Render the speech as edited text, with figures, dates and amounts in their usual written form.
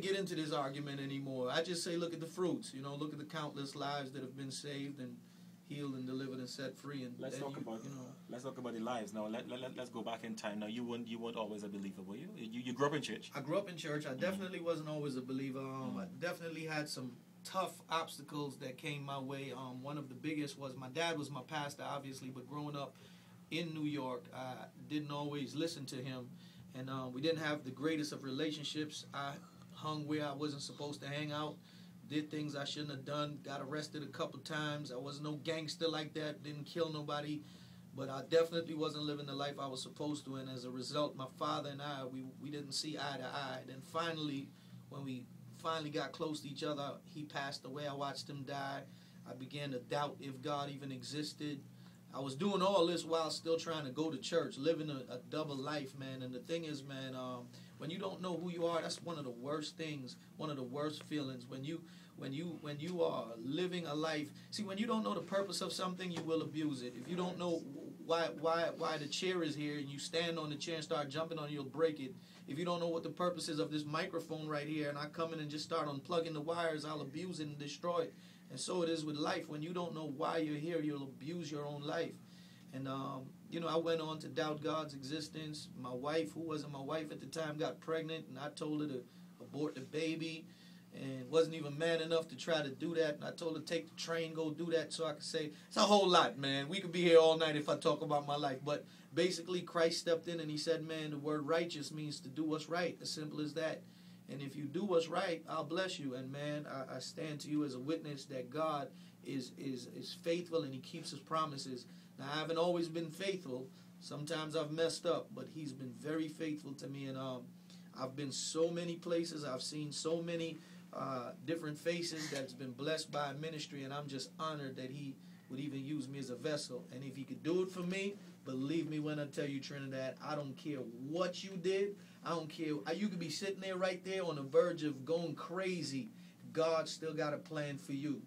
get into this argument anymore. I just say, look at the fruits. You know, look at the countless lives that have been saved and healed and delivered and set free. And let's talk about let's talk about the lives now. Let's go back in time. Now you weren't always a believer, were you? You grew up in church. I grew up in church. I definitely wasn't always a believer. I definitely had some tough obstacles that came my way. One of the biggest was my dad was my pastor, obviously, but growing up in New York, I didn't always listen to him, and we didn't have the greatest of relationships. I hung where I wasn't supposed to hang out, did things I shouldn't have done, got arrested a couple times. I was no gangster like that, didn't kill nobody, but I definitely wasn't living the life I was supposed to, and as a result, my father and I, we didn't see eye to eye. Then finally, when we finally got close to each other, he passed away. I watched him die. I began to doubt if God even existed. I was doing all this while still trying to go to church, living a double life, man. And the thing is, man, when you don't know who you are, that's one of the worst things, one of the worst feelings. When you are living a life, see, when you don't know the purpose of something, you will abuse it. If you don't know why the chair is here and you stand on the chair and start jumping on it, you'll break it. If you don't know what the purpose is of this microphone right here and I come in and just start unplugging the wires, I'll abuse it and destroy it. And so it is with life. When you don't know why you're here, you'll abuse your own life. And, I went on to doubt God's existence. My wife, who wasn't my wife at the time, got pregnant, and I told her to abort the baby and wasn't even man enough to try to do that. And I told her to take the train, go do that so I could say, it's a whole lot, man. We could be here all night if I talk about my life. But basically, Christ stepped in and he said, man, the word righteous means to do what's right. As simple as that. And if you do what's right, I'll bless you. And, man, I stand to you as a witness that God is faithful and he keeps his promises. Now, I haven't always been faithful. Sometimes I've messed up, but he's been very faithful to me. And I've been so many places. I've seen so many different faces that's been blessed by ministry, and I'm just honored that he would even use me as a vessel. And if he could do it for me, believe me when I tell you, Trinidad, I don't care what you did. I don't care. You could be sitting there right there on the verge of going crazy. God still got a plan for you.